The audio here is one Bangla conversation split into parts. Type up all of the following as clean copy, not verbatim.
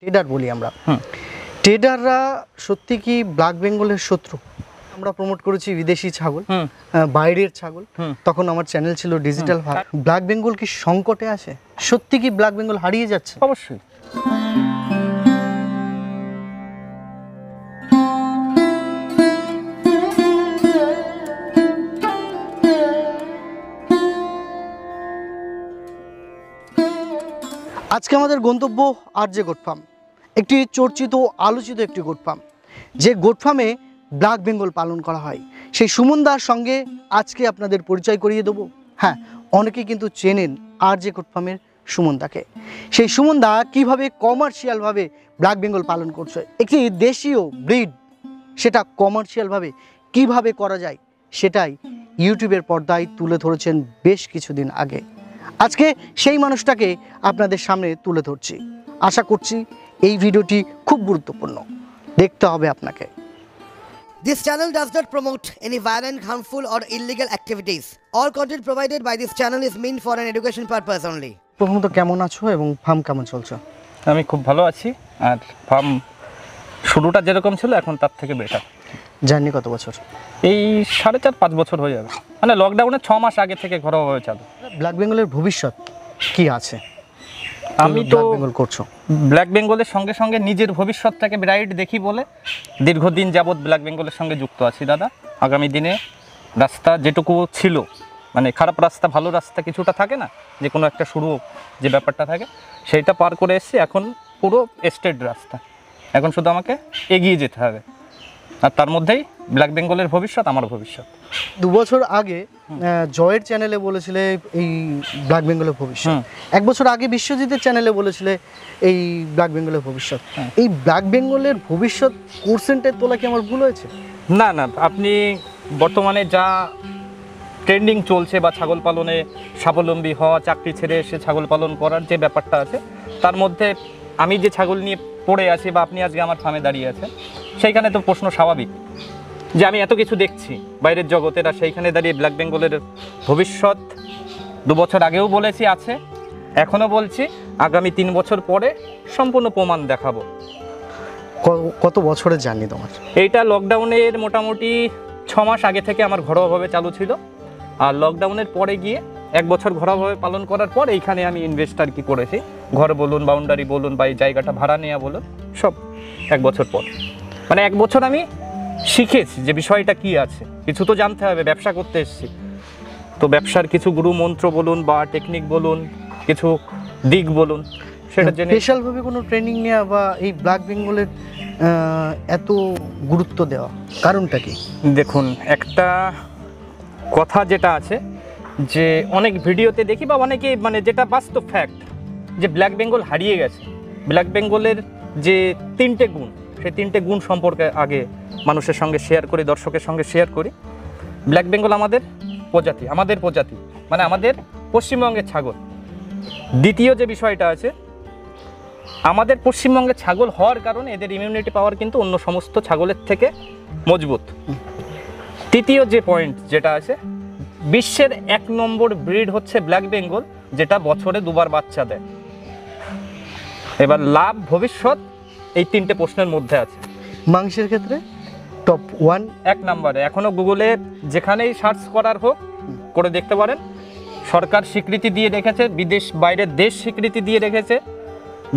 টেডার বলি আমরা। টেডাররা সত্যি কি ব্ল্যাক বেঙ্গলের শত্রু? আমরা প্রমোট করেছি বিদেশি ছাগল, বাইরের ছাগল, তখন আমার চ্যানেল ছিল ডিজিটাল ভাগ। ব্ল্যাক বেঙ্গল কি সংকটে আছে? সত্যি কি ব্ল্যাক বেঙ্গল হারিয়ে যাচ্ছে? অবশ্যই। আজকে আমাদের গন্তব্য আরজে গোট ফার্ম, একটি চর্চিত আলোচিত একটি গোট ফার্ম, যে গোট ফার্মে ব্ল্যাক বেঙ্গল পালন করা হয়। সেই সুমনদার সঙ্গে আজকে আপনাদের পরিচয় করিয়ে দেবো। হ্যাঁ, অনেকেই কিন্তু চেনেন আরজে গোট ফার্মের সুমনদাকে। সেই সুমনদা কীভাবে কমার্শিয়ালভাবে ব্ল্যাক বেঙ্গল পালন করছে, একটি দেশীয় ব্রিড, সেটা কমার্শিয়ালভাবে কিভাবে করা যায় সেটাই ইউটিউবের পর্দায় তুলে ধরেছেন বেশ কিছুদিন আগে। আজকে সেই মানুষটাকে আপনাদের সামনে তুলে ধরছি। আশা করছি এই ভিডিওটি খুব গুরুত্বপূর্ণ, দেখতে হবে আপনাকে। This channel does not promote any violent, harmful or illegal activities. All content provided by this channel is meant for an education purpose only. প্রথমত কেমন আছো এবং ফার্ম কেমন চলছে? আমি খুব ভালো আছি, আর ফার্ম শুরুটা যেরকম ছিল এখন তার থেকে বেটার। জার্নি কত বছর? এই 4.5-5 বছর হয়ে যাবে, মানে লকডাউনের 6 মাস আগে থেকে ঘরোয়াভাবে চালু। ব্ল্যাক বেঙ্গলের ভবিষ্যৎ কি আছে? আমি তো ব্ল্যাক বেঙ্গল করছো, ব্ল্যাক বেঙ্গলের সঙ্গে সঙ্গে নিজের ভবিষ্যৎটাকে ব্রাইট দেখি বলে দীর্ঘদিন যাবৎ ব্ল্যাক বেঙ্গলের সঙ্গে যুক্ত আছি দাদা। আগামী দিনে রাস্তা যেটুকু ছিল, মানে খারাপ রাস্তা ভালো রাস্তা কিছুটা থাকে না, যে কোনো একটা শুরু যে ব্যাপারটা থাকে, সেইটা পার করে এসেছি। এখন পুরো স্ট্রেট রাস্তা, এখন শুধু আমাকে এগিয়ে যেতে হবে, আর তার মধ্যেই ব্ল্যাক বেঙ্গলের ভবিষ্যৎ আমার ভবিষ্যৎ। 2 বছর আগে জয়ের চ্যানেলে বলেছিলে এই ব্ল্যাক বেঙ্গলের ভবিষ্যৎ, 1 বছর আগে বিশ্বজিতের চ্যানেলে বলেছিলে এই ব্ল্যাক বেঙ্গলের ভবিষ্যৎ। এই ব্ল্যাক বেঙ্গলের ভবিষ্যৎ কোর্সেন্টের তোলা কি আমার ভুল হয়েছে? না না, আপনি বর্তমানে যা ট্রেন্ডিং চলছে বা ছাগল পালনে স্বাবলম্বী হওয়া, চাকরি ছেড়ে এসে ছাগল পালন করার যে ব্যাপারটা আছে, তার মধ্যে আমি যে ছাগল নিয়ে পড়ে আছি বা আপনি আজকে আমার ফার্মে দাঁড়িয়ে আছেন, সেইখানে তো প্রশ্ন স্বাভাবিক যে আমি এত কিছু দেখছি বাইরের জগতের, আর সেইখানে দাঁড়িয়ে ব্ল্যাক বেঙ্গলের ভবিষ্যৎ 2 বছর আগেও বলেছি আছে, এখনও বলছি, আগামী 3 বছর পরে সম্পূর্ণ প্রমাণ দেখাবো। কত বছরের জার্নি তোমার? এইটা লকডাউনের মোটামুটি 6 মাস আগে থেকে আমার ঘরোয়াভাবে চালু ছিল, আর লকডাউনের পরে গিয়ে 1 বছর ঘরোয়াভাবে পালন করার পর এইখানে আমি ইনভেস্ট আর কি করেছি, ঘর বলুন, বাউন্ডারি বলুন, বা এই জায়গাটা ভাড়া নেওয়া বলুন, সব 1 বছর পর। মানে 1 বছর আমি শিখেছি যে বিষয়টা কি আছে, কিছু তো জানতে হবে, ব্যবসা করতে এসেছি তো ব্যবসার কিছু গুরু মন্ত্র বলুন বা টেকনিক বলুন, কিছু দিক বলুন, সেটা জেনে। স্পেশালভাবে কোনো ট্রেনিং নেওয়া বা এই ব্ল্যাক বেঙ্গলের এত গুরুত্ব দেওয়া কারণটা কি? দেখুন, একটা কথা যেটা আছে যে অনেক ভিডিওতে দেখি বা অনেকে, মানে যেটা বাস্তব ফ্যাক্ট, যে ব্ল্যাক বেঙ্গল হারিয়ে গেছে। ব্ল্যাক বেঙ্গলের যে 3টে গুণ, সেই 3টে গুণ সম্পর্কে আগে মানুষের সঙ্গে শেয়ার করি, দর্শকের সঙ্গে শেয়ার করি। ব্ল্যাক বেঙ্গল আমাদের প্রজাতি, মানে আমাদের পশ্চিমবঙ্গের ছাগল। দ্বিতীয় যে বিষয়টা আছে, আমাদের পশ্চিমবঙ্গের ছাগল হওয়ার কারণে এদের ইমিউনিটি পাওয়ার কিন্তু অন্য সমস্ত ছাগলের থেকে মজবুত। তৃতীয় যে পয়েন্ট যেটা আছে, বিশ্বের 1 নম্বর ব্রিড হচ্ছে ব্ল্যাক বেঙ্গল, যেটা বছরে 2বার বাচ্চা দেয়। এবার লাভ ভবিষ্যৎ এই 3টে প্রশ্নের মধ্যে আছে। মাংসের ক্ষেত্রে টপ 1 নম্বরে, এখনো গুগলে যেখানেই সার্চ করার হোক করে দেখতে পারেন, সরকার স্বীকৃতি দিয়ে রেখেছে, বিদেশ বাইরের দেশ স্বীকৃতি দিয়ে রেখেছে,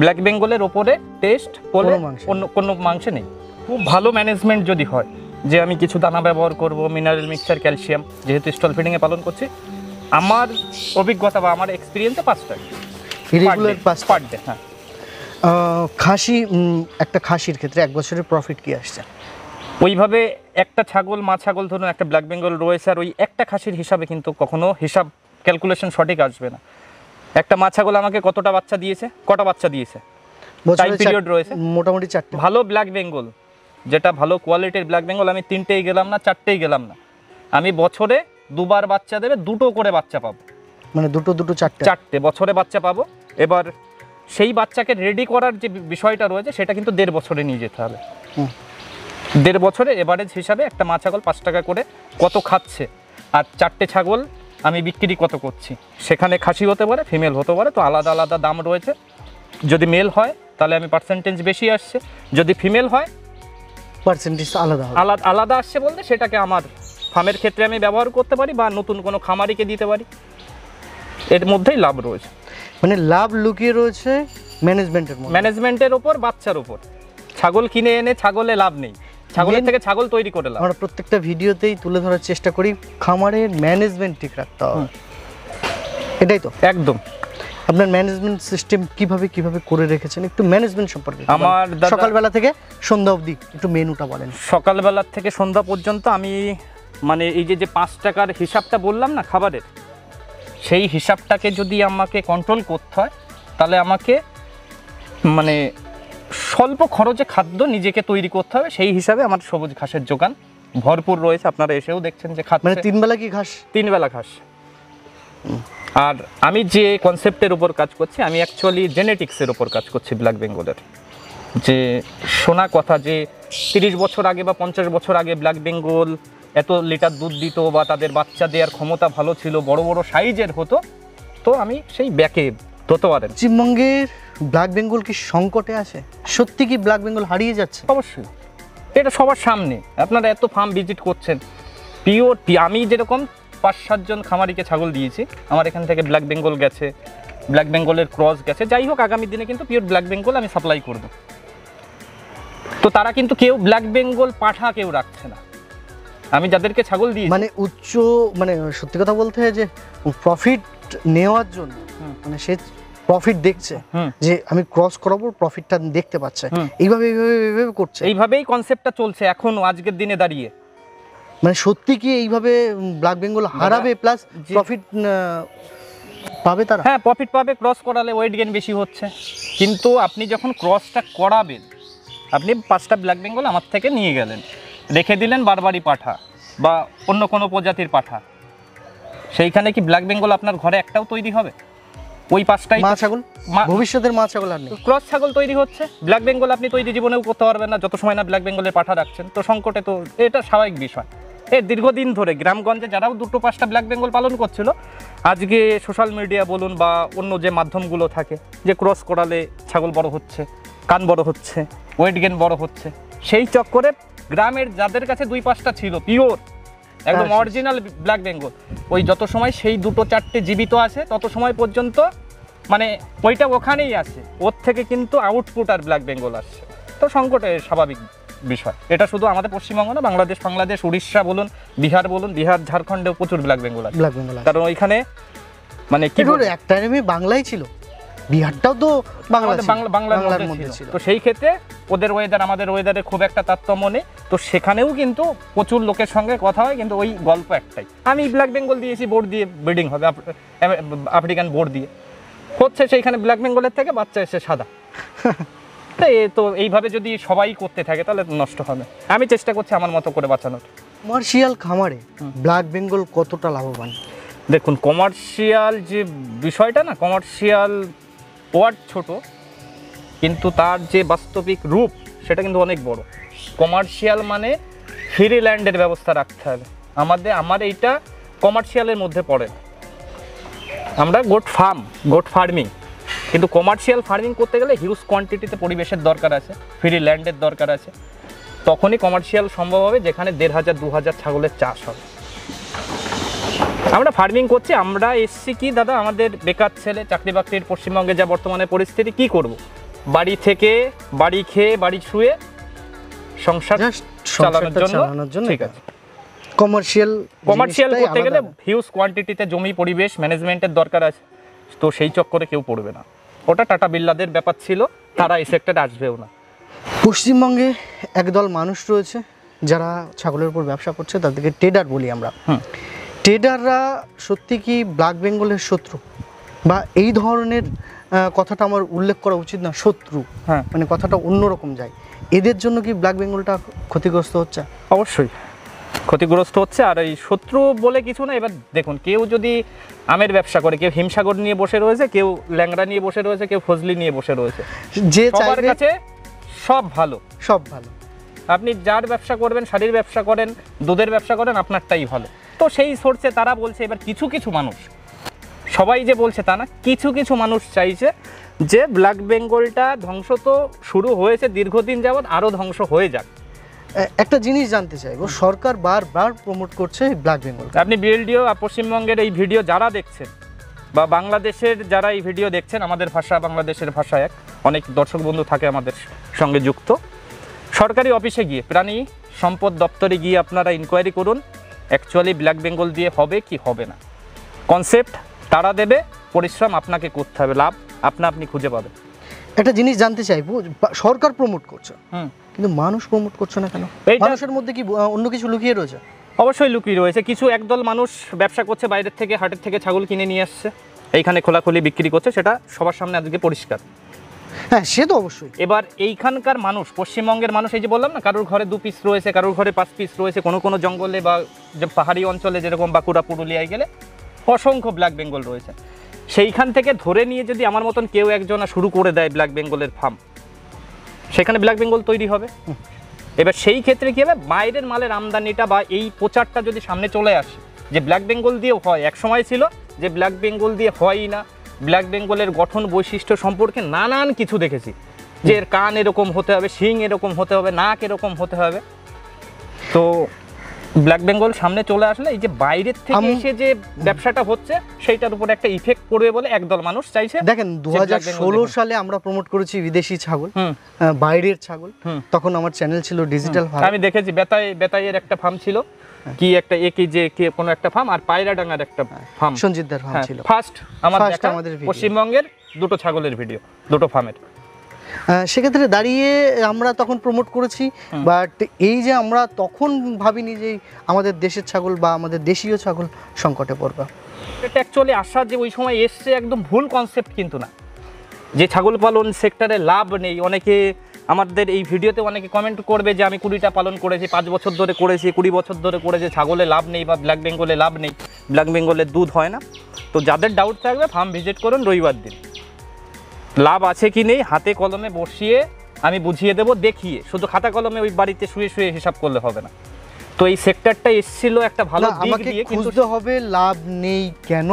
ব্ল্যাক বেঙ্গলের ওপরে টেস্ট করলে অন্য কোনো মাংসে নেই। খুব ভালো ম্যানেজমেন্ট যদি হয়, যে আমি কিছু দানা ব্যবহার করব, মিনারেল মিক্সচার, ক্যালসিয়াম, যেহেতু স্টল ফিডিংয়ে পালন করছি, আমার অভিজ্ঞতা বা আমার এক্সপিরিয়েন্সে 5টা রেগুলার পার ডে। হ্যাঁ, খাসি, একটা খাসির ক্ষেত্রে 1 বছরের প্রফিট কি আসছে? ওইভাবে একটা ছাগল, মা ছাগল ধরুন একটা ব্ল্যাক বেঙ্গল রয়েছে, আর ওই একটা খাসির হিসাবে কিন্তু কখনো হিসাব ক্যালকুলেশন সঠিক আসবে না। একটা মা ছাগল আমাকে কটা বাচ্চা দিয়েছে, টাইম পিরিয়ড রয়েছে, মোটামুটি 4টে। ভালো ব্ল্যাক বেঙ্গল, যেটা ভালো কোয়ালিটির ব্ল্যাক বেঙ্গল, আমি 3টেই গেলাম না, 4টেই গেলাম না, আমি বছরে 2বার বাচ্চা দেবে, 2টো করে বাচ্চা পাবো, মানে 2 4টে বছরে বাচ্চা পাবো। এবার সেই বাচ্চাকে রেডি করার যে বিষয়টা রয়েছে, সেটা কিন্তু 1.5 বছরে নিয়ে যেতে হবে। 1.5 বছরে এভারেজ হিসাবে একটা মা ছাগল 5 টাকা করে কত খাচ্ছে, আর 4টে ছাগল আমি বিক্রি কত করছি, সেখানে খাসি হতে পারে, ফিমেল হতে পারে, তো আলাদা আলাদা দাম রয়েছে। যদি মেল হয় তাহলে আমি পার্সেন্টেজ বেশি আসছে, যদি ফিমেল হয় পার্সেন্টেজ আলাদা হবে। আলাদা আলাদা আসছে বলতে সেটাকে আমার ফার্মের ক্ষেত্রে আমি ব্যবহার করতে পারি বা নতুন কোনো খামারিকে দিতে পারি, এর মধ্যেই লাভ রয়েছে। মানে লাভ লুকিয়ে রয়েছে ম্যানেজমেন্টের মধ্যে। ম্যানেজমেন্টের ওপর, বাচ্চার ওপর। ছাগল কিনে এনে ছাগলে লাভ নেই, ছাগলের থেকে ছাগল তৈরি করে লাভ। আমরা প্রত্যেকটা ভিডিওতেই তুলে ধরার চেষ্টা করি খামারের ম্যানেজমেন্ট ঠিক রাখতে হবে, এটাই তো একদম। আপনার ম্যানেজমেন্ট সিস্টেম কিভাবে কিভাবে করে রেখেছেন একটু ম্যানেজমেন্ট সম্পর্কে একটু আমার বলেন। দাদা- সকালবেলা থেকে সন্ধ্যা অবধি একটু মেনুটা বলেন। সকালবেলা থেকে সন্ধ্যা পর্যন্ত আমি মানে এই যে 5 টাকার হিসাবটা বললাম না খাবারের, সেই হিসাবটাকে যদি আমাকে কন্ট্রোল করতে হয় তাহলে আমাকে মানে স্বল্প খরচে খাদ্য নিজেকে তৈরি করতে হবে। সেই হিসাবে আমার সবুজ ঘাসের যোগান ভরপুর রয়েছে, আপনারা এসেও দেখছেন যে মানে খাচ্ছে 3 বেলা কি ঘাস? 3 বেলা ঘাস। আর আমি যে কনসেপ্টের উপর কাজ করছি, আমি অ্যাকচুয়ালি জেনেটিক্সের উপর কাজ করছি ব্ল্যাক বেঙ্গলের। যে শোনা কথা যে 30 বছর আগে বা 50 বছর আগে ব্ল্যাক বেঙ্গল এত লিটার দুধ দিত বা তাদের বাচ্চা দেওয়ার ক্ষমতা ভালো ছিল, বড় বড় সাইজের হতো, তো আমি সেই ব্যাকে ধরতে পারেন। পশ্চিমবঙ্গের ব্ল্যাক বেঙ্গল কি সংকটে আছে? সত্যি কি ব্ল্যাক বেঙ্গল হারিয়ে যাচ্ছে? অবশ্যই, এটা সবার সামনে। আপনারা এত ফার্ম ভিজিট করছেন, পিওর আমি যেরকম 5-7 জন খামারিকে ছাগল দিয়েছি, আমার এখান থেকে ব্ল্যাক বেঙ্গল গেছে, ব্ল্যাক বেঙ্গলের ক্রস গেছে। যাই হোক, আগামী দিনে কিন্তু পিওর ব্ল্যাক বেঙ্গল আমি সাপ্লাই করব। তো তারা কিন্তু কেউ ব্ল্যাক বেঙ্গল পাঠা কেউ রাখছে না। আমি যাদেরকে ছাগল দিই মানে উচ্চ, মানে সত্যি কথা বলতে হয় যে প্রফিট নেওয়ার জন্য, মানে সে প্রফিট দেখছে যে আমি ক্রস করাবো, প্রফিটটা দেখতে পাচ্ছে, এইভাবে এইভাবে এইভাবে করছে। এইভাবেই কনসেপ্টটা চলছে এখন আজকের দিনে দাঁড়িয়ে। মানে সত্যি কি এইভাবে ব্ল্যাক বেঙ্গল হারাবে প্লাস প্রফিট পাবে তারা? হ্যাঁ, প্রফিট পাবে। ক্রস করালে ওয়েট গেইন বেশি হচ্ছে, কিন্তু আপনি যখন ক্রসটা করাবেন, আপনি 5টা ব্ল্যাক বেঙ্গল আমার থেকে নিয়ে গেলেন, রেখে দিলেন বারবারি পাঠা বা অন্য কোনো প্রজাতির পাঠা, সেইখানে কি ব্ল্যাক বেঙ্গল আপনার ঘরে একটাও তৈরি হবে? ওই 5টাই মা ছাগল, ভবিষ্যতের মা ছাগল আর নেই। ক্রস ছাগল তৈরি হচ্ছে। ব্ল্যাক বেঙ্গল আপনি তৈরি জীবনেও করতে পারবেন না যত সময় না ব্ল্যাক বেঙ্গলের পাঠা রাখছেন। তো সংকটে তো এটা স্বাভাবিক বিষয়। এর দীর্ঘদিন ধরে গ্রামগঞ্জে যারাও 2-5টা ব্ল্যাক বেঙ্গল পালন করছিল, আজকে সোশ্যাল মিডিয়া বলুন বা অন্য যে মাধ্যমগুলো থাকে, যে ক্রস করালে ছাগল বড় হচ্ছে, কান বড় হচ্ছে, ওয়েট গেইন বড় হচ্ছে, সেই চক্করে গ্রামের যাদের কাছে 2-5টা ছিল পিওর একদম অরিজিনাল ব্ল্যাক বেঙ্গল, ওই যত সময় সেই 2-4টে জীবিত আছে তত সময় পর্যন্ত মানে ওইটা ওখানেই আছে, ওর থেকে কিন্তু আউটপুট আর ব্ল্যাক বেঙ্গল আসছে। তো সংকটে স্বাভাবিক বিষয়। এটা শুধু আমাদের পশ্চিমবঙ্গ না, বাংলাদেশ, উড়িষ্যা বলুন, বিহার বলুন, ঝাড়খণ্ডেও প্রচুর ব্ল্যাক বেঙ্গল আছে। ব্ল্যাক বেঙ্গল কারণ ওইখানে মানে কি এক টাইমে বাংলাই ছিল, বিহারটাও তো বাংলার মধ্যে ছিল। তো সেই ক্ষেত্রে ওদের ওয়েদার আমাদের ওয়েদারে খুব একটা তারতম্য নেই। তো সেখানেও কিন্তু প্রচুর লোকের সঙ্গে কথা হয়, কিন্তু ওই গল্প একটাই, আমি ব্ল্যাক বেঙ্গল দিয়েছি বোর্ড দিয়ে ব্রিডিং হবে, আফ্রিকান বোর্ড দিয়ে হচ্ছে, সেইখানে ব্ল্যাক বেঙ্গলের থেকে বাচ্চা এসে সাদা। তো এইভাবে যদি সবাই করতে থাকে তাহলে নষ্ট হবে। আমি চেষ্টা করছি আমার মতো করে বাঁচানোর। কমার্শিয়াল খামারে ব্ল্যাক বেঙ্গল কতটা লাভবান? দেখুন, কমার্শিয়াল যে বিষয়টা না, কমার্শিয়াল ওয়ার্ড ছোট, কিন্তু তার যে বাস্তবিক রূপ সেটা কিন্তু অনেক বড়। কমার্শিয়াল মানে ফ্রি ল্যান্ডের ব্যবস্থা রাখতে হবে আমার এইটা কমার্শিয়ালের মধ্যে পড়ে। আমরা গোট ফার্মিং, কিন্তু কমার্শিয়াল ফার্মিং করতে গেলে হিউজ কোয়ান্টিটিতে পরিবেশের দরকার আছে, ফ্রি ল্যান্ডের দরকার আছে। তখনই কমার্শিয়াল সম্ভব হবে, যেখানে 1500-2000 ছাগলের চাষ হবে। আমরা ফার্মিং করছি, আমরা এসছি কি দাদা, আমাদের বেকার ছেলে, চাকরি বাকরির পশ্চিমবঙ্গে যা বর্তমানে পরিস্থিতি, কি করব? বাড়ি থেকে বাড়ি খেয়ে বাড়ি শুয়ে সংসার চালানোর জন্য ঠিক আছে। কমার্শিয়াল করতে গেলে হিউজ কোয়ান্টিটিতে জমি, পরিবেশ ম্যানেজমেন্টের দরকার আছে। তো সেই চক্করে কেউ পড়বে না। ওটা টাটা বিড়লাদের ব্যাপার ছিল, তারা এই সেক্টরে আসবেও না। পশ্চিমবঙ্গে একদল মানুষ রয়েছে যারা ছাগলের উপর ব্যবসা করছে, তাদেরকে ট্রেডার বলি আমরা। ট্রেডাররা সত্যি কি ব্ল্যাক বেঙ্গলের শত্রু, বা এই ধরনের কথাটা আমার উল্লেখ করা উচিত না, শত্রু, হ্যাঁ, মানে কথাটা অন্যরকম যায়, এদের জন্য কি ব্ল্যাক বেঙ্গলটা ক্ষতিগ্রস্ত হচ্ছে? অবশ্যই ক্ষতিগ্রস্ত হচ্ছে। আর এই শত্রু বলে কিছু না। এবার দেখুন, কেউ যদি আমের ব্যবসা করে, কেউ হিমসাগর নিয়ে বসে রয়েছে, কেউ ল্যাংড়া নিয়ে বসে রয়েছে, কেউ ফজলি নিয়ে বসে রয়েছে, যে সবার কাছে সব ভালো। আপনি যার ব্যবসা করবেন, শাড়ির ব্যবসা করেন, দুধের ব্যবসা করেন, আপনারটাই ভালো। তো সেই সোর্সে তারা বলছে। এবার কিছু মানুষ, সবাই যে বলছে তা না, কিছু মানুষ চাইছে যে ব্ল্যাক বেঙ্গলটা ধ্বংস তো শুরু হয়েছে দীর্ঘদিন যাবৎ, আরও ধ্বংস হয়ে যাক। একটা জিনিস জানতে চাইবো, সরকার বারবার প্রমোট করছে ব্ল্যাক বেঙ্গল। আপনি বিএলডিও আর পশ্চিমবঙ্গের এই ভিডিও যারা দেখছেন বা বাংলাদেশের যারা এই ভিডিও দেখছেন, আমাদের ভাষা বাংলাদেশের ভাষা এক, অনেক দর্শক বন্ধু থাকে আমাদের সঙ্গে যুক্ত। সরকারি অফিসে গিয়ে, প্রাণী সম্পদ দপ্তরে গিয়ে আপনারা ইনকোয়ারি করুন অ্যাকচুয়ালি ব্ল্যাক বেঙ্গল দিয়ে হবে কি হবে না। কনসেপ্ট তারা দেবে, পরিশ্রম আপনাকে করতে হবে, লাভ আপনি খুঁজে পাবেন। একটা জিনিস জানতে চাইবো, সরকার প্রমোট করছে কিন্তু মানুষ প্রমোট করছে না কেন? মানুষের মধ্যে কি অন্য কিছু লুকিয়ে রয়েছে? অবশ্যই লুকিয়ে রয়েছে। কিছু একদল মানুষ ব্যবসা করছে, বাইরের থেকে হাটের থেকে ছাগল কিনে নিয়ে আসছে, এইখানে খোলাখুলি বিক্রি করছে, সেটা সবার সামনে আজকে পরিষ্কার। হ্যাঁ, সে তো অবশ্যই। এবার এইখানকার মানুষ, পশ্চিমবঙ্গের মানুষ, এই যে বললাম না, কারোর ঘরে 2 পিস রয়েছে, কারোর ঘরে 5 পিস রয়েছে, কোনো কোনো জঙ্গলে বা যে পাহাড়ি অঞ্চলে যেরকম বাঁকুড়া পুরুলিয়ায় গেলে অসংখ্য ব্ল্যাক বেঙ্গল রয়েছে। সেইখান থেকে ধরে নিয়ে যদি আমার মতন কেউ একজন শুরু করে দেয় ব্ল্যাক বেঙ্গলের ফার্ম, সেখানে ব্ল্যাক বেঙ্গল তৈরি হবে। এবার সেই ক্ষেত্রে কী হবে, বাইরের মালের আমদানিটা বা এই প্রচারটা যদি সামনে চলে আসে যে ব্ল্যাক বেঙ্গল দিয়েও হয়, এক সময় ছিল যে ব্ল্যাক বেঙ্গল দিয়ে হয়ই না, ব্ল্যাক বেঙ্গলের গঠন বৈশিষ্ট্য সম্পর্কে নানান কিছু দেখেছি, যে এর কান এরকম হতে হবে, শিং এরকম হতে হবে, নাক এরকম হতে হবে। তো ব্ল্যাক বেঙ্গল সামনে চলে আসলে এই যে বাইরের থেকে এসে যে ব্যবসাটা হচ্ছে সেইটার উপর একটা ইফেক্ট পড়বে বলে একদল মানুষ চাইছে। দেখেন 2016 সালে আমরা প্রমোট করেছি বিদেশি ছাগল, বাইরের ছাগল, তখন আমার চ্যানেল ছিল ডিজিটাল ফার্ম। আমি দেখেছি বেতাইয়ের একটা ফার্ম ছিল, কি একটা কোনো একটা ফার্ম, আর পায়রাডাঙ্গার একটা ফার্ম, সঞ্জিতদার ফার্ম ছিল। ফার্স্ট আমাদের পশ্চিমবঙ্গের দুটো ছাগলের ভিডিও, দুটো ফার্মের। সেক্ষেত্রে দাঁড়িয়ে আমরা তখন প্রমোট করেছি, বাট এই যে আমরা তখন ভাবিনি যে আমাদের দেশের ছাগল বা আমাদের দেশীয় ছাগল সংকটে পড়বে। এটা অ্যাকচুয়ালি আসা যে ওই সময় এসছে একদম ভুল কনসেপ্ট কিন্তু না, যে ছাগল পালন সেক্টরে লাভ নেই। অনেকে আমাদের এই ভিডিওতে অনেকে কমেন্ট করবে যে আমি 20টা পালন করেছি, 5 বছর ধরে করেছি, 20 বছর ধরে করেছি, ছাগলে লাভ নেই বা ব্ল্যাক বেঙ্গলে লাভ নেই, ব্ল্যাক বেঙ্গলের দুধ হয় না। তো যাদের ডাউট থাকবে ফার্ম ভিজিট করুন রবিবার দিন, লাভ আছে কি নেই হাতে কলমে বসিয়ে আমি বুঝিয়ে দেবো, দেখিয়ে। শুধু খাতা কলমে ওই বাড়িতে শুয়ে শুয়ে হিসাব করলে হবে না। তো এই সেক্টরটা এসেছিল একটা ভালো দিক দিয়ে, কিন্তু খুঁজতে হবে লাভ নেই কেন,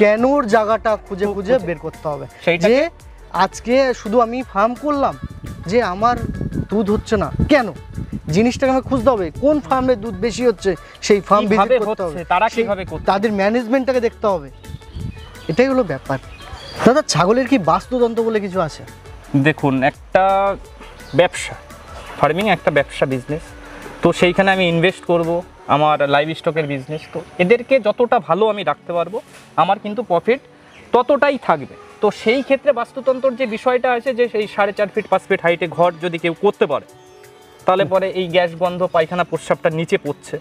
কেনর জায়গাটা খুঁজে খুঁজে বের করতে হবে। যে আজকে শুধু আমি ফার্ম করলাম যে আমার দুধ হচ্ছে না কেন, জিনিসটাকে আমি খুঁজতে হবে কোন ফার্মে দুধ বেশি হচ্ছে, সেই ফার্ম ভিজিট করতে হবে, তারা কিভাবে করছে, তাদের ম্যানেজমেন্টটাকে দেখতে হবে। এটাই হলো ব্যাপার। দাদা, ছাগলের কি বাস্তুতন্ত্র বলে কিছু আছে? দেখুন, একটা ব্যবসা, ফার্মিং একটা ব্যবসা, বিজনেস। তো সেইখানে আমি ইনভেস্ট করব, আমার লাইভ স্টকের বিজনেস। তো এদেরকে যতটা ভালো আমি রাখতে পারবো আমার কিন্তু প্রফিট ততটাই থাকবে। তো সেই ক্ষেত্রে বাস্তুতন্ত্রের যে বিষয়টা আছে, যে সেই 4.5 ফিট 5 ফিট হাইটে ঘর যদি কেউ করতে পারে, তাহলে পরে এই গ্যাস গন্ধ পায়খানা প্রস্রাবটা নিচে পড়ছে,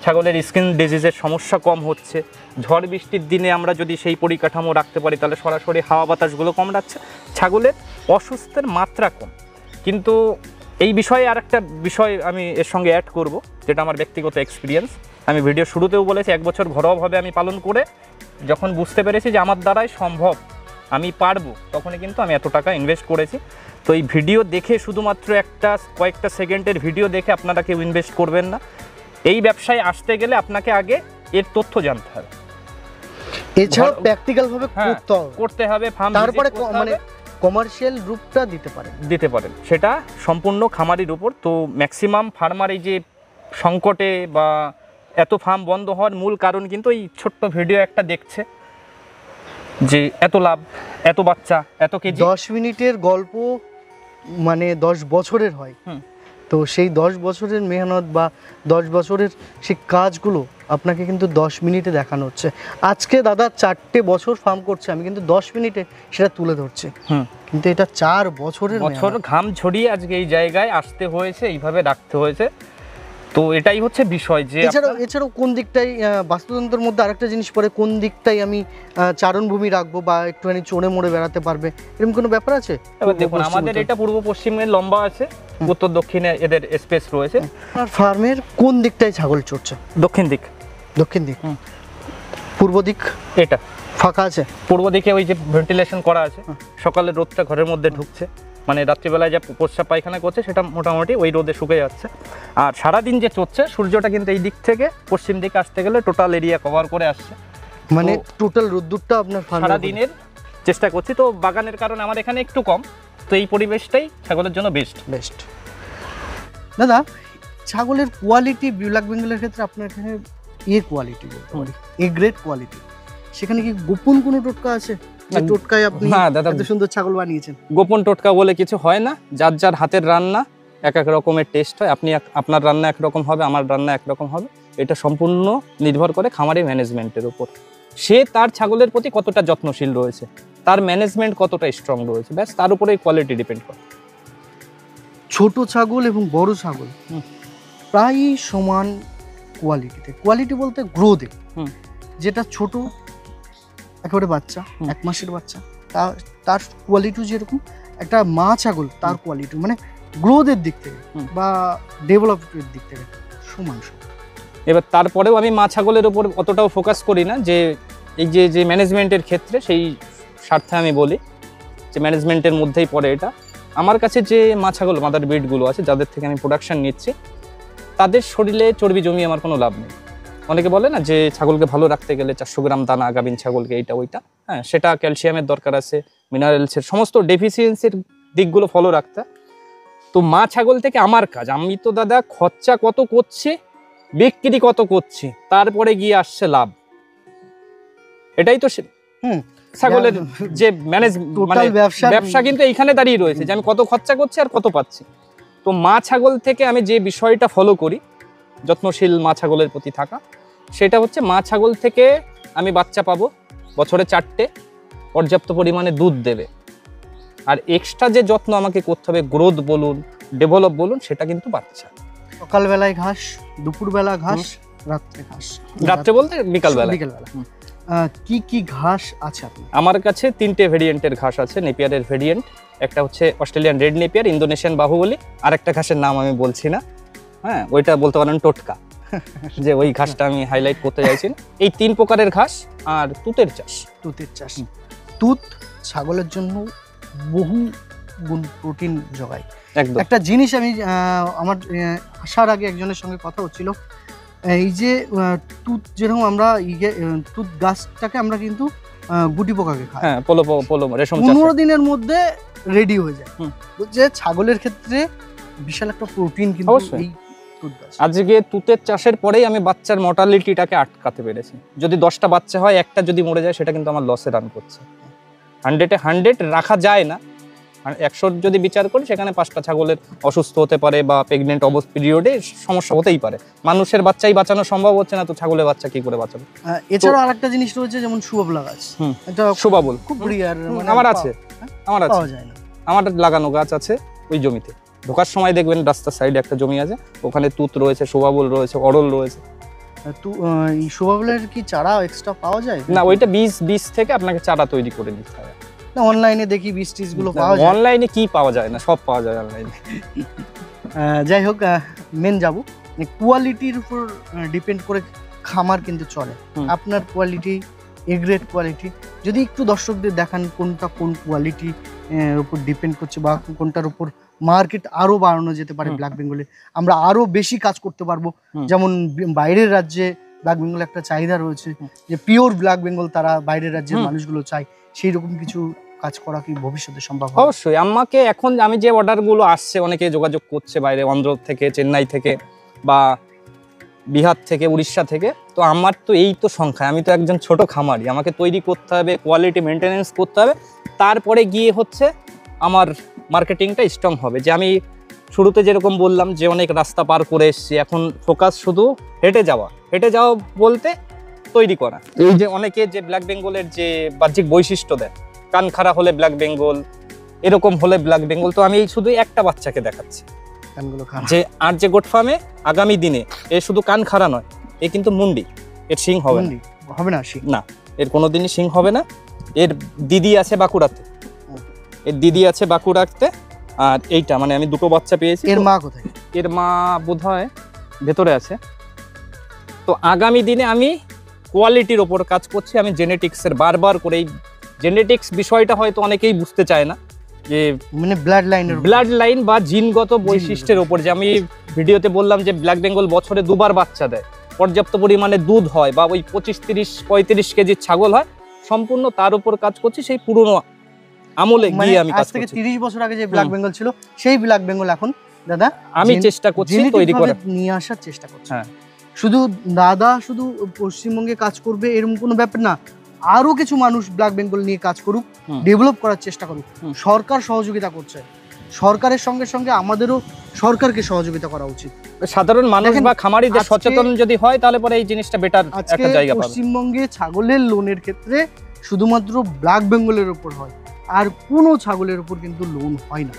ছাগলের স্কিন ডিজিজের সমস্যা কম হচ্ছে। ঝড় বৃষ্টির দিনে আমরা যদি সেই পরিকাঠামো রাখতে পারি, তাহলে সরাসরি হাওয়া বাতাসগুলো কম রাখছে, ছাগলের অসুস্থের মাত্রা কম। কিন্তু এই বিষয়ে আর একটা বিষয় আমি এর সঙ্গে অ্যাড করব, যেটা আমার ব্যক্তিগত এক্সপিরিয়েন্স। আমি ভিডিও শুরুতেও বলেছি, 1 বছর ঘরোয়াভাবে আমি পালন করে যখন বুঝতে পেরেছি যে আমার দ্বারাই সম্ভব, আমি পারবো, তখনই কিন্তু আমি এত টাকা ইনভেস্ট করেছি। তো এই ভিডিও দেখে, শুধুমাত্র কয়েকটা সেকেন্ডের ভিডিও দেখে আপনারা কেউ ইনভেস্ট করবেন না। এই ব্যবসায় আসতে গেলে আপনাকে আগে এর তথ্য জানতে হবে, এছাড়া প্র্যাকটিক্যাল ভাবে করতে হবে, ফার্ম তারপরে মানে কমার্শিয়াল রূপটা দিতে পারেন, সেটা সম্পূর্ণ খামারির উপর। তো ম্যাক্সিমাম ফার্মার এই যে সংকটে বা এত ফার্ম বন্ধ হওয়ার মূল কারণ কিন্তু এই ছোট্ট ভিডিও একটা দেখছে, যে এত লাভ, এত বাচ্চা, এত কেজি। 10 মিনিটের গল্প মানে 10 বছরের হয়। তো সেই 10 বছরের মেহনত বা 10 বছরের সেই কাজগুলো আপনাকে কিন্তু 10 মিনিটে দেখানো হচ্ছে। আজকে দাদা 4টে বছর ফার্ম করছে, আমি কিন্তু 10 মিনিটে সেটা তুলে ধরছি, কিন্তু এটা 4 বছরের ঘাম ঝরিয়ে আজকে এই জায়গায় আসতে হয়েছে, এইভাবে রাখতে হয়েছে। তো এটাই হচ্ছে বিষয়। যে এছাড়াও কোন দিকটাই বাস্তুতন্ত্রের মধ্যে আরেকটা জিনিস পড়ে, কোন দিকটাই আমি চারণভূমি রাখবো বা একটুখানি চড়ে মোড়ে বেড়াতে পারবে, এরকম কোনো ব্যাপার আছে? এবার দেখুন, আমাদের এটা পূর্ব পশ্চিমে লম্বা আছে, উত্তর দক্ষিণে এদের স্পেস রয়েছে। আর ফার্মের কোন দিকটায় ছাগল চড়ছে? দক্ষিণ দিক। পূর্ব দিক এটা ফাঁকা আছে? পূর্ব দিকে ওই যে ভেন্টিলেশন করা আছে, সকালের রোদটা ঘরের মধ্যে ঢুকছে, মানে রাত্রিবেলায় যা প্রস্রাব পায়খানা করছে সেটা মোটামুটি ওই রোদে শুকিয়ে যাচ্ছে। আর সারাদিন যে চড়ছে, সূর্যটা কিন্তু এই দিক থেকে পশ্চিম দিকে আসতে গেলে টোটাল এরিয়া কভার করে আসছে, মানে টোটাল রোদ্দুরটা আপনার সারাদিনের চেষ্টা করছি। তো বাগানের কারণে আমার এখানে একটু কম, তো এই পরিবেশটাই ছাগলের জন্য বেস্ট। দাদা, ছাগলের কোয়ালিটি ব্ল্যাক বেঙ্গলের ক্ষেত্রে আপনার এখানে কোয়ালিটি বলতে পারি, গ্রেড কোয়ালিটি, সেখানে কি গোপন কোনো টোটকা আছে যে টোটকায় আপনি না দাদা, এত সুন্দর ছাগল বানিয়েছেন? গোপন টোটকা বলে কিছু হয় না, যার যার হাতের রান্না এক এক রকমের টেস্ট হয়। আপনার রান্না একরকম হবে, আমার রান্না একরকম হবে, এটা সম্পূর্ণ নির্ভর করে খামারি ম্যানেজমেন্টের উপর। সে তার ছাগলের প্রতি কতটা যত্নশীল রয়েছে, তার ম্যানেজমেন্ট কতটা স্ট্রং রয়েছে, ব্যাস তার উপরে কোয়ালিটি ডিপেন্ড করে। ছোট ছাগল এবং বড় ছাগল প্রায় সমান কোয়ালিটিতে, কোয়ালিটি বলতে গ্রোথে, যেটা ছোট একেবারে বাচ্চা 1 মাসের বাচ্চা তার কোয়ালিটি যেরকম, একটা মা ছাগল তার কোয়ালিটি মানে গ্রোথের দিক থেকে বা ডেভেলপমেন্টের দিক থেকে সমান। এবার তারপরেও আমি মা ছাগলের উপর অতটাও ফোকাস করি না, যে এই যে ম্যানেজমেন্টের ক্ষেত্রে সেই স্বার্থে আমি বলি যে ম্যানেজমেন্টের মধ্যেই পড়ে এটা। আমার কাছে যে মা ছাগল মাদার ব্রিডগুলো আছে, যাদের থেকে আমি প্রোডাকশন নিচ্ছি, তাদের শরীরে চর্বি জমিয়ে আমার কোনো লাভ নেই। অনেকে বলে না যে ছাগলকে ভালো রাখতে গেলে 400 গ্রাম দানা গাভিন ছাগলকে এইটা ওইটা, হ্যাঁ সেটা ক্যালসিয়ামের দরকার আছে, মিনারেলসের সমস্ত ডেফিসিয়েন্সির দিকগুলো ফলো রাখতে। তো মা ছাগল থেকে আমার কাজ, আমি তো দাদা খরচা কত করছি, বিক্রি কত করছি, তারপরে গিয়ে আসছে লাভ। এটাই তো ছাগলের যে মানে ব্যবসা কিন্তু এইখানে দাঁড়িয়ে রয়েছে, যে আমি কত খরচা করছি আর কত পাচ্ছি। তো মা ছাগল থেকে আমি যে বিষয়টা ফলো করি, যত্নশীল মা ছাগলের প্রতি থাকা, সেটা হচ্ছে মা ছাগল থেকে আমি বাচ্চা পাবো, বছরে 4টে, পর্যাপ্ত পরিমাণে দুধ দেবে, আর এক্সট্রা যে যত্ন আমাকে করতে হবে, গ্রোথ বলুন ডেভেলপ বলুন, সেটা কিন্তু বাচ্চা। সকালবেলায় ঘাস, দুপুরবেলা ঘাস, রাত্রে ঘাস। রাত্রে বলতে বিকালবেলা। কি কি ঘাস আছে আপনার? আমার কাছে 3টে ভেরিয়েন্টের ঘাস আছে, নেপিয়ারের ভেরিয়েন্ট। একটা হচ্ছে Australian red napier, Indonesian Bahubali, আর একটা ঘাসের নাম আমি বলছি না, হ্যাঁ ওইটা বলতে পারেন টোটকা, যে ওই ঘাসটা আমি হাইলাইট করতে চাইছি না। এই 3 প্রকারের ঘাস আর তুতের চাষ। তুত ছাগলের জন্য বহু গুণ প্রোটিন যোগায়। একদম। একটা জিনিস আমি আমার আসার আগে একজনের সঙ্গে কথা হচ্ছিল, এই যে তুত যেরকম আমরা তুত গাছটাকে আমরা কিন্তু গুটি পোকাকে খাই, হ্যাঁ পোলো রেশম চাষ 15 দিনের মধ্যে রেডি হয়ে যায়। যে ছাগলের ক্ষেত্রে বিশাল একটা প্রোটিন কিন্তু এই তুত গাছ। আজকে তুতের চাষের পরেই আমি বাচ্চার মর্টালিটিটাকে আটকাতে পেরেছি। যদি 10টা বাচ্চা হয়, একটা যদি মরে যায়, সেটা কিন্তু আমার লসে রান করছে। 100-এ 100 রাখা যায় না, 100 যদি বিচার করি, সেখানে 5টা ছাগলের অসুস্থ হতে পারে বা প্রেগনেন্ট পিরিয়ডে সমস্যা হতেই পারে। মানুষের বাচ্চাই বাঁচানো সম্ভব হচ্ছে না, তো ছাগলের বাচ্চা কি করে বাঁচাবে? এছাড়াও আরেকটা জিনিস রয়েছে, যেমন সুবাবলা গাছ। এটা সুবাবল খুব রিয়ার, মানে আমার আছে, পাওয়া যায় না। আমার লাগানো গাছ আছে ওই জমিতে। ঢোকার সময় দেখবেন রাস্তার সাইডে একটা জমি আছে, ওখানে তুত রয়েছে, সুবাবল রয়েছে, অরল রয়েছে। এই সুবাবলের কি চারা এক্সট্রা পাওয়া যায়? না, ওইটা বীজ থেকে আপনাকে চারা তৈরি করে নিতে হবে। না, অনলাইনে দেখি বীজ গুলো পাওয়া যায়। অনলাইনে কি পাওয়া যায় না, সব পাওয়া যায় অনলাইনে। যাই হোক, মেন যাবো কোয়ালিটির উপর ডিপেন্ড করে খামার কিন্তু চলে। আপনার কোয়ালিটি, গ্রেড কোয়ালিটি, যদি একটু দর্শকদের দেখান কোনটা কোন কোয়ালিটি উপর ডিপেন্ড করছে, বা কোনটার উপর মার্কেট আরো বাড়ানো যেতে পারে ব্ল্যাক বেঙ্গলে, আমরা আরো বেশি কাজ করতে পারবো। যেমন বাইরের রাজ্যে ব্ল্যাক বেঙ্গল একটা চাহিদা রয়েছে, যে পিওর ব্ল্যাক বেঙ্গল তারা বাইরের রাজ্যের মানুষগুলো চায়, সেই রকম কিছু কাজ করা কি ভবিষ্যতে সম্ভব? অবশ্যই। আমাকে এখন আমি যে অর্ডারগুলো আসছে, অনেকে যোগাযোগ করছে বাইরে, অন্ধ্র থেকে, চেন্নাই থেকে বা বিহার থেকে, উড়িষ্যা থেকে। তো আমার তো এই তো সংখ্যা, আমি তো একজন ছোট খামারি, আমাকে তৈরি করতে হবে, কোয়ালিটি মেনটেনেন্স করতে হবে, তারপরে গিয়ে হচ্ছে আমার মার্কেটিংটা স্ট্রং হবে। যে আমি শুরুতে যেরকম বললাম যে অনেক রাস্তা পার করে এসেছি, এখন ফোকাস শুধু হেঁটে যাওয়া বলতে তৈরি করা। এই যে অনেকে যে ব্ল্যাক বেঙ্গলের যে বাহ্যিক বৈশিষ্ট্য দেয়, কান খাড়া হলে ব্ল্যাক বেঙ্গল, এরকম হলে ব্ল্যাক বেঙ্গল, তো আমি শুধু একটা বাচ্চাকে দেখাচ্ছি যে আর যে গোট ফার্মে আগামী দিনে এ শুধু কান খাড়া নয়, এ কিন্তু মুন্ডি, এর শিং হবে না, শিং না, এর কোনোদিনই শিং হবে না। এর দিদি আছে বাঁকুড়াতে, আর এইটা মানে আমি 2টো বাচ্চা পেয়েছি। এর মা কোথায়? এর মা বোধহয় ভেতরে আছে। তো আগামী দিনে আমি কোয়ালিটির ওপর কাজ করছি। আমি জেনেটিক্সের বারবার করে, এই জেনেটিক্স বিষয়টা হয়তো অনেকেই বুঝতে চায় না, যে মানে ব্লাড লাইন বা জিনগত বৈশিষ্ট্যের ওপর। যে আমি ভিডিওতে বললাম যে ব্ল্যাক বেঙ্গল বছরে 2বার বাচ্চা দেয়, পর্যাপ্ত পরিমাণে দুধ হয়, বা ওই 25, 30, 35 কেজির ছাগল হয়, সম্পূর্ণ তার উপর কাজ করছি, সেই পুরনো আমলে মানে গিয়ে আমি আজ কাজ থেকে করছি। 30 বছর আগে যে ব্ল্যাক বেঙ্গল ছিল সেই ব্ল্যাক বেঙ্গল এখন দাদা আমি চেষ্টা করছি তৈরি জেনেটিকভাবে করার। নিয়ে আসার চেষ্টা করছি। হ্যাঁ। শুধু দাদা শুধু পশ্চিমবঙ্গে কাজ করবে এরকম কোনো ব্যাপার না, আরো কিছু মানুষ ব্ল্যাক বেঙ্গল নিয়ে কাজ করুক, হুম। ডেভেলপ করার চেষ্টা করুক। হুম। সরকার সহযোগিতা করছে, সরকারের সঙ্গে সঙ্গে আমাদেরও সরকারকে সহযোগিতা করা উচিত। সাধারণ মানুষ দেখেন, বা খামারিদের আজকে- সচেতন যদি হয় তাহলে পরে এই জিনিসটা বেটার আজকে একটা জায়গা পাবে। পশ্চিমবঙ্গে ছাগলের লোনের ক্ষেত্রে শুধুমাত্র ব্ল্যাক বেঙ্গলের উপর হয়, আর কোনো ছাগলের উপর কিন্তু লোন হয় না।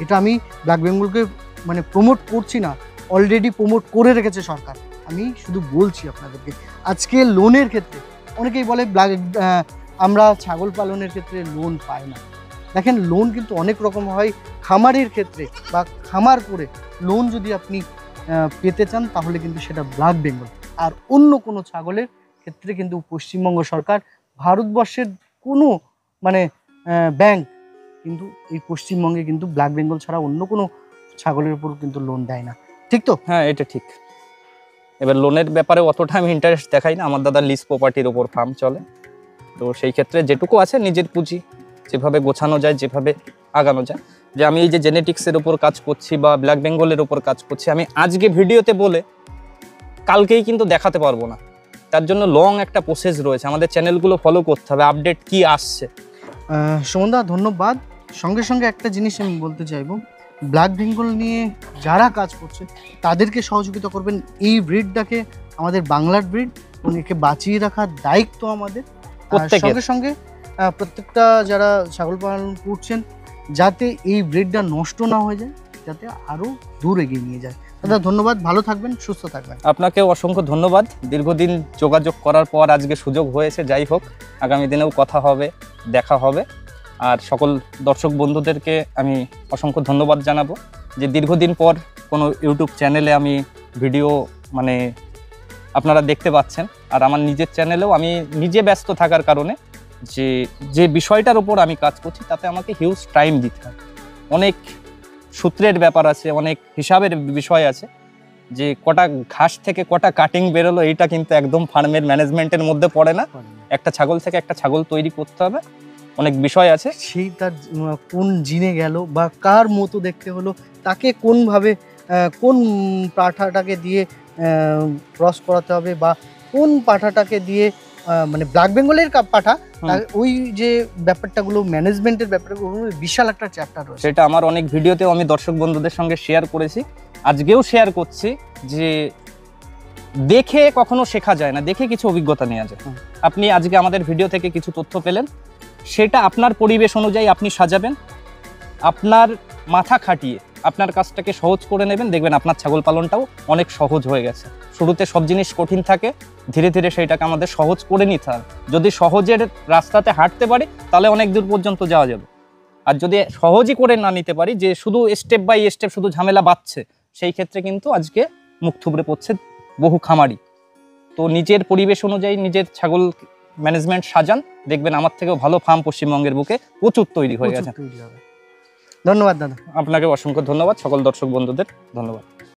এটা আমি ব্ল্যাক বেঙ্গলকে মানে প্রমোট করছি না, অলরেডি প্রমোট করে রেখেছে সরকার। আমি শুধু বলছি আপনাদেরকে আজকে লোনের ক্ষেত্রে অনেকেই বলে আমরা ছাগল পালনের ক্ষেত্রে লোন পাই না। দেখেন, লোন কিন্তু অনেক রকম হয়। খামারের ক্ষেত্রে বা খামার করে লোন যদি আপনি পেতে চান তাহলে কিন্তু সেটা ব্ল্যাক বেঙ্গল, আর অন্য কোনো ছাগলের ক্ষেত্রে কিন্তু পশ্চিমবঙ্গ সরকার, ভারতবর্ষের কোনো মানে ব্যাংক কিন্তু এই পশ্চিমবঙ্গে কিন্তু ব্ল্যাক বেঙ্গল ছাড়া অন্য কোনো ছাগলের উপর কিন্তু লোন দেয় না। ঠিক তো? হ্যাঁ, এটা ঠিক। এবার লোনের ব্যাপারে অতটা আমি ইন্টারেস্ট দেখাই না, আমার দাদা লিজ প্রপার্টির উপর ফার্ম চলে, তো সেই ক্ষেত্রে যেটুকু আছে নিজের পুঁজি যেভাবে গোছানো যায়, যেভাবে আগানো যায়। যে আমি এই যে জেনেটিক্সের উপর কাজ করছি বা ব্ল্যাক বেঙ্গলের উপর কাজ করছি, আমি আজকে ভিডিওতে বলে কালকেই কিন্তু দেখাতে পারবো না। তার জন্য লং একটা প্রসেস রয়েছে, আমাদের চ্যানেলগুলো ফলো করতে হবে, আপডেট কি আসছে। সুমনদা ধন্যবাদ। সঙ্গে সঙ্গে একটা জিনিস আমি বলতে চাইবো, ব্ল্যাক বেঙ্গল নিয়ে যারা কাজ করছে তাদেরকে সহযোগিতা করবেন। এই ব্রিডটাকে আমাদের বাংলার ব্রিড, এবং একে বাঁচিয়ে রাখার দায়িত্ব আমাদের প্রত্যেকের। সঙ্গে সঙ্গে প্রত্যেকটা যারা ছাগল পালন করছেন যাতে এই ব্রিডটা নষ্ট না হয়ে যায়, যাতে আরো দূর এগিয়ে নিয়ে যায়। দাদা ধন্যবাদ, ভালো থাকবেন, সুস্থ থাকবেন। আপনাকে অসংখ্য ধন্যবাদ। দীর্ঘদিন যোগাযোগ করার পর আজকে সুযোগ হয়েছে, যাই হোক আগামী দিনেও কথা হবে, দেখা হবে। আর সকল দর্শক বন্ধুদেরকে আমি অসংখ্য ধন্যবাদ জানাবো যে দীর্ঘদিন পর কোনো ইউটিউব চ্যানেলে আমি ভিডিও মানে আপনারা দেখতে পাচ্ছেন। আর আমার নিজের চ্যানেলেও আমি নিজে ব্যস্ত থাকার কারণে যে বিষয়টার উপর আমি কাজ করছি তাতে আমাকে হিউজ টাইম দিতে হয়, অনেক সূত্রের ব্যাপার আছে, অনেক হিসাবের বিষয় আছে। যে কটা ঘাস থেকে কটা কাটিং বেরোলো এইটা কিন্তু একদম ফার্মের ম্যানেজমেন্টের মধ্যে পড়ে না। একটা ছাগল থেকে একটা ছাগল তৈরি করতে হবে, অনেক বিষয় আছে। সেই তার কোন জিনে গেল বা কার মতো দেখতে হলো, তাকে কোনভাবে কোন পাঠাটাকে দিয়ে ক্রস করাতে হবে, বা কোন পাঠাটাকে দিয়ে মানে ব্ল্যাক বেঙ্গলের পাঠা, ওই যে ব্যাপারটাগুলো ম্যানেজমেন্টের ব্যাপারগুলো বিশাল একটা চ্যাপ্টার রয়েছে। সেটা আমার অনেক ভিডিওতেও আমি দর্শক বন্ধুদের সঙ্গে শেয়ার করেছি, আজকেও শেয়ার করছি যে দেখে কখনো শেখা যায় না, দেখে কিছু অভিজ্ঞতা নেওয়া যায়। আপনি আজকে আমাদের ভিডিও থেকে কিছু তথ্য পেলেন, সেটা আপনার পরিবেশ অনুযায়ী আপনি সাজাবেন, আপনার মাথা খাটিয়ে আপনার কাজটাকে সহজ করে নেবেন, দেখবেন আপনার ছাগল পালনটাও অনেক সহজ হয়ে গেছে। শুরুতে সব জিনিস কঠিন থাকে, ধীরে ধীরে সেইটাকে আমাদের সহজ করে নিতে হবে। যদি সহজের রাস্তাতে হাঁটতে পারি তাহলে অনেক দূর পর্যন্ত যাওয়া যাবে। আর যদি সহজই করে না নিতে পারি, যে শুধু স্টেপ বাই স্টেপ শুধু ঝামেলা বাড়ছে, সেই ক্ষেত্রে কিন্তু আজকে মুখ থুবড়ে পড়ছে বহু খামারি। তো নিজের পরিবেশ অনুযায়ী নিজের ছাগল ম্যানেজমেন্ট সাজান, দেখবেন আমার থেকেও ভালো ফার্ম পশ্চিমবঙ্গের বুকে প্রচুর তৈরি হয়ে গেছে। ধন্যবাদ দাদা। আপনাকে অসংখ্য ধন্যবাদ, সকল দর্শক বন্ধুদের ধন্যবাদ।